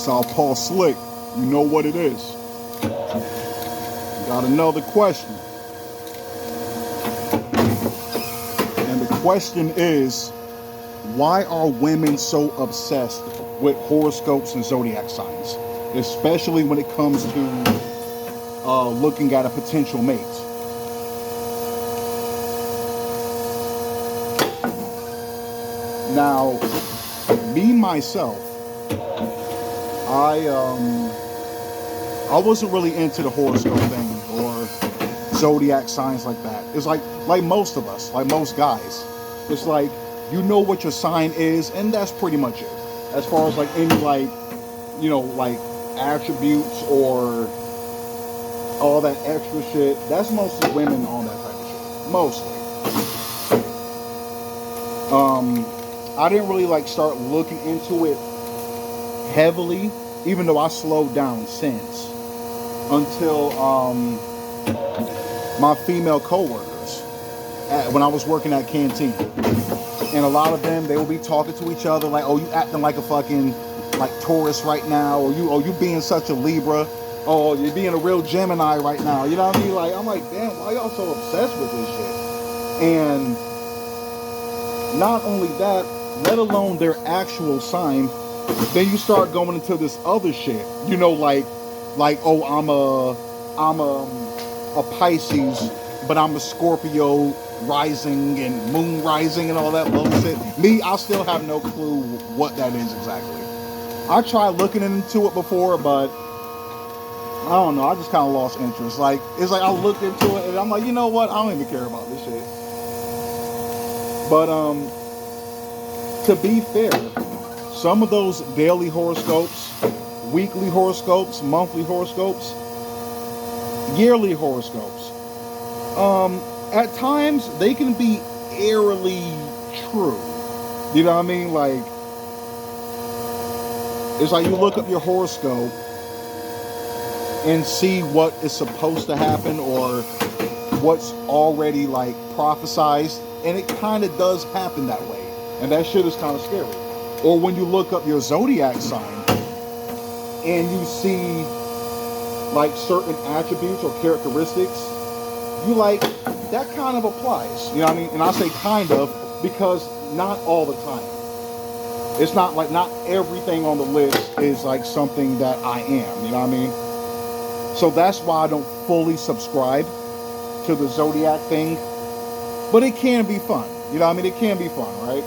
Southpaw Slick, you know what it is. Got another question. And the question is, why are women so obsessed with horoscopes and zodiac signs? Especially when it comes to looking at a potential mate. Now, me myself, I wasn't really into the horoscope thing or zodiac signs like that. It's like most of us, like most guys. It's like, you know what your sign is, and that's pretty much it. As far as like any like, you know, like attributes or all that extra shit, that's mostly women on that type of shit. Mostly. I didn't really like start looking into it heavily, even though I slowed down since, until my female coworkers when I was working at Canteen. And a lot of them, they will be talking to each other like, oh, you acting like a fucking like Taurus right now, or you being such a Libra, oh, you're being a real Gemini right now. You know what I mean? Like, I'm like, damn, why y'all so obsessed with this shit? And not only that, let alone their actual sign, then you start going into this other shit. You know, like oh, I'm a Pisces, but I'm a Scorpio rising and moon rising and all that bullshit. Me, I still have no clue what that is exactly. I tried looking into it before, but I don't know. I just kind of lost interest. Like, it's like I looked into it and I'm like, you know what? I don't even care about this shit. But to be fair, some of those daily horoscopes, weekly horoscopes, monthly horoscopes, yearly horoscopes, at times they can be eerily true. You know what I mean? Like, it's like you look up your horoscope and see what is supposed to happen or what's already like prophesized, and it kind of does happen that way, and that shit is kind of scary. Or when you look up your zodiac sign and you see like certain attributes or characteristics, you like, that kind of applies. You know what I mean? And I say kind of because not all the time. It's not like, not everything on the list is like something that I am, you know what I mean? So that's why I don't fully subscribe to the zodiac thing, but it can be fun. You know what I mean? It can be fun, right?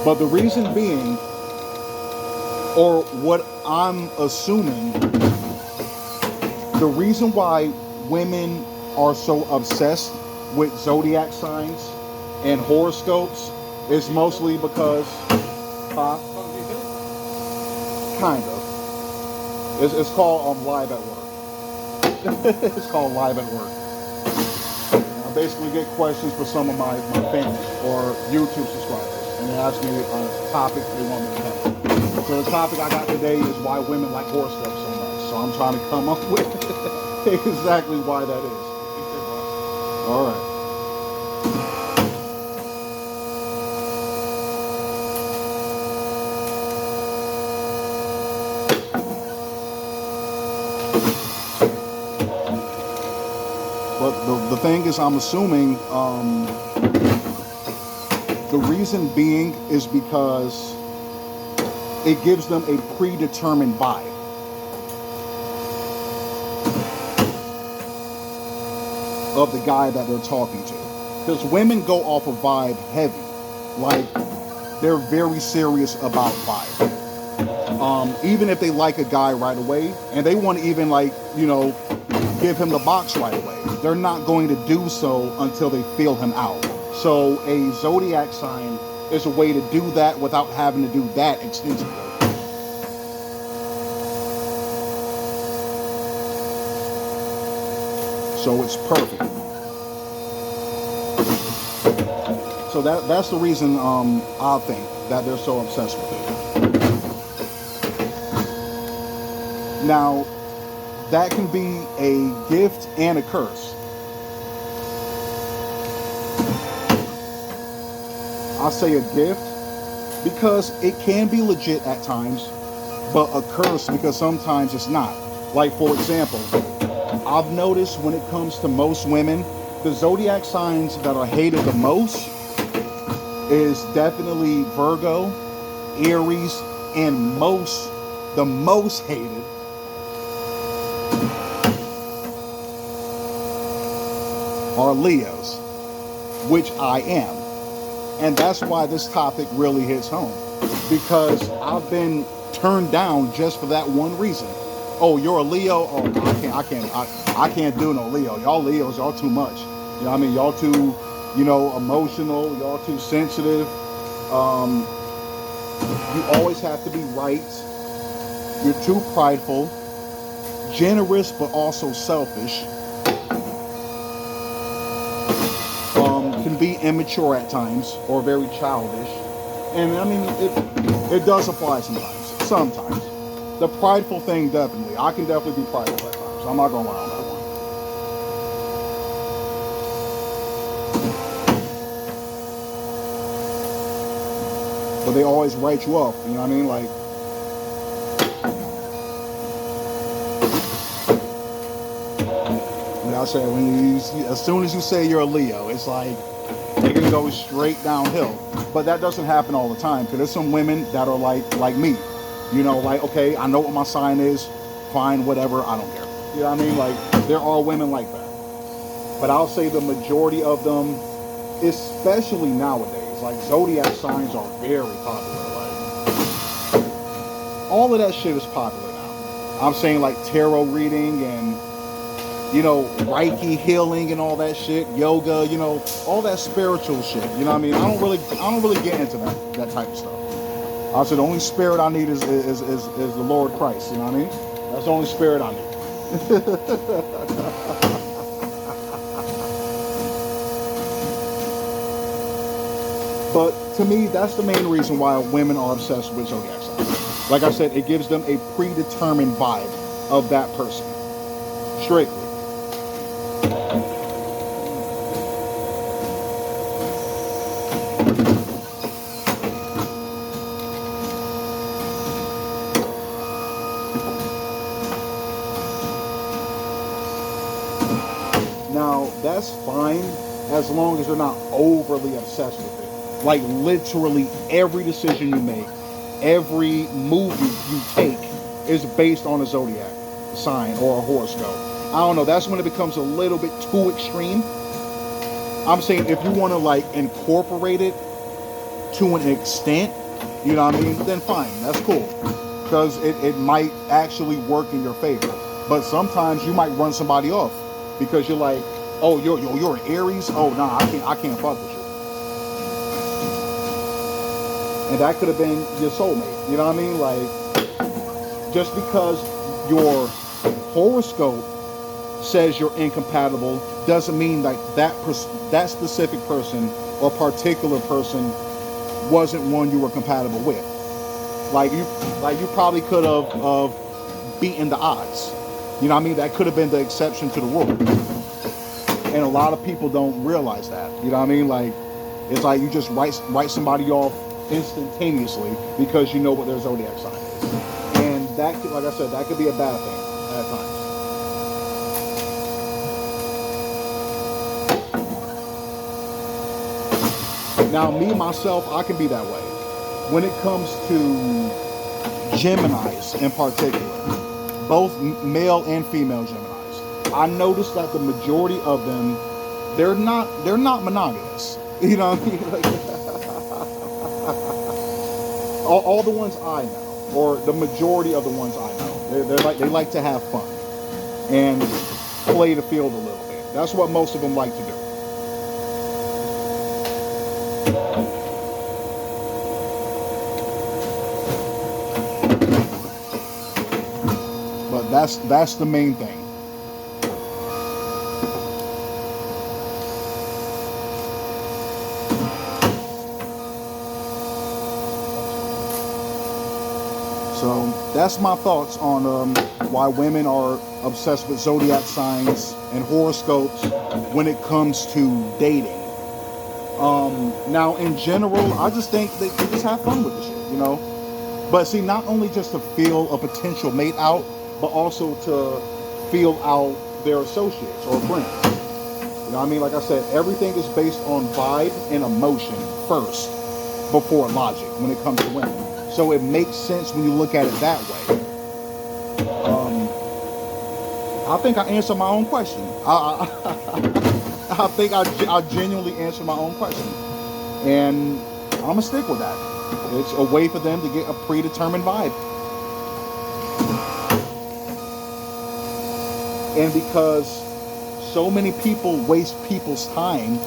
But the reason being, or what I'm assuming, the reason why women are so obsessed with zodiac signs and horoscopes is mostly because, kind of. It's called Live at Work. It's called Live at Work. I basically get questions for some of my family or YouTube subscribers, and they ask me a topic they want me to cover. So the topic I got today is why women like horoscopes so much. So I'm trying to come up with exactly why that is. All right. But the thing is, I'm assuming the reason being is because it gives them a predetermined vibe. Of the guy that they're talking to. Because women go off of vibe heavy. Like, they're very serious about vibe. Even if they like a guy right away, and they want to even, like, you know, give him the box right away, they're not going to do so until they feel him out. So a zodiac sign is a way to do that without having to do that extensively. So it's perfect. So that's the reason I think that they're so obsessed with it. Now, that can be a gift and a curse. I say a gift because it can be legit at times, but a curse because sometimes it's not. Like, for example, I've noticed when it comes to most women, the zodiac signs that are hated the most is definitely Virgo, Aries, and the most hated are Leos, which I am. And that's why this topic really hits home, because I've been turned down just for that one reason. Oh, you're a Leo? Oh, I can't do no Leo. Y'all Leos, y'all too much. You know what I mean? Y'all too, emotional. Y'all too sensitive. You always have to be right. You're too prideful, generous, but also selfish. Can be immature at times or very childish. And I mean, it does apply sometimes. Sometimes. The prideful thing, definitely. I can definitely be prideful at times. I'm not going to lie on that one. But they always write you off, you know what I mean? Like, I said, as soon as you say you're a Leo, it's like they're gonna go straight downhill. But that doesn't happen all the time, because there's some women that are like me, like, okay, I know what my sign is, fine, whatever, I don't care. You know what I mean? Like, there are women like that. But I'll say the majority of them, especially nowadays, like, zodiac signs are very popular. Like, all of that shit is popular now. I'm saying, like, tarot reading and Reiki healing and all that shit, yoga, all that spiritual shit. You know what I mean? I don't really get into that type of stuff. I said the only spirit I need is the Lord Christ. You know what I mean? That's the only spirit I need. But to me, that's the main reason why women are obsessed with zodiac signs. Like I said, it gives them a predetermined vibe of that person. Strictly. Now, that's fine as long as they're not overly obsessed with it. Like, literally every decision you make, every move you take is based on a zodiac sign or a horoscope. I don't know, that's when it becomes a little bit too extreme. I'm saying if you want to, like, incorporate it to an extent, you know what I mean, then fine, that's cool. Because it might actually work in your favor. But sometimes you might run somebody off because you're like, oh, you're an Aries? Oh, nah, I can't fuck with you. And that could have been your soulmate, you know what I mean? Like, just because your horoscope says you're incompatible doesn't mean like that specific person or particular person wasn't one you were compatible with. Like you probably could have beaten the odds. You know what I mean? That could have been the exception to the rule. And a lot of people don't realize that. You know what I mean? Like, it's like you just write somebody off instantaneously because you know what their zodiac sign is. And that could, like I said, that could be a bad thing at times. Now, me, myself, I can be that way. When it comes to Geminis in particular, both male and female Geminis, I noticed that the majority of them, they're not monogamous. You know what I mean? Like, all the ones I know, or the majority of the ones I know, they like to have fun and play the field a little bit. That's what most of them like to do. But that's the main thing. So that's my thoughts on why women are obsessed with zodiac signs and horoscopes when it comes to dating. Now, in general, I just think they just have fun with the shit, you know? But see, not only just to feel a potential mate out, but also to feel out their associates or friends. You know what I mean? Like I said, everything is based on vibe and emotion first before logic when it comes to women. So it makes sense when you look at it that way. I think I answered my own question. I think I genuinely answered my own question. And I'm going to stick with that. It's a way for them to get a predetermined vibe. And because so many people waste people's time,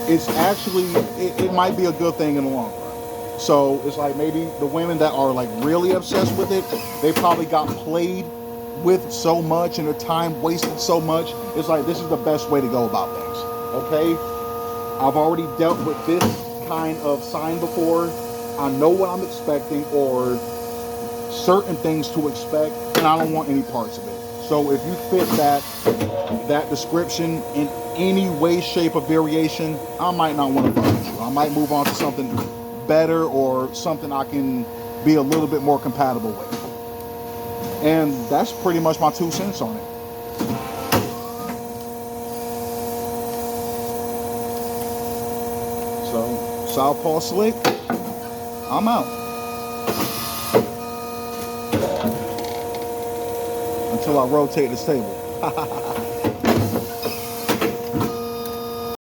it's actually, it might be a good thing in the long run. So it's like maybe the women that are like really obsessed with it, they probably got played with so much and their time wasted so much. It's like, this is the best way to go about things. Okay? I've already dealt with this kind of sign before. I know what I'm expecting or certain things to expect, and I don't want any parts of it. So if you fit that description in any way, shape, or variation, I might not want to fuck with you. I might move on to something better or something I can be a little bit more compatible with. And that's pretty much my 2 cents on it. So, Southpaw Slick, I'm out. Until I rotate this table.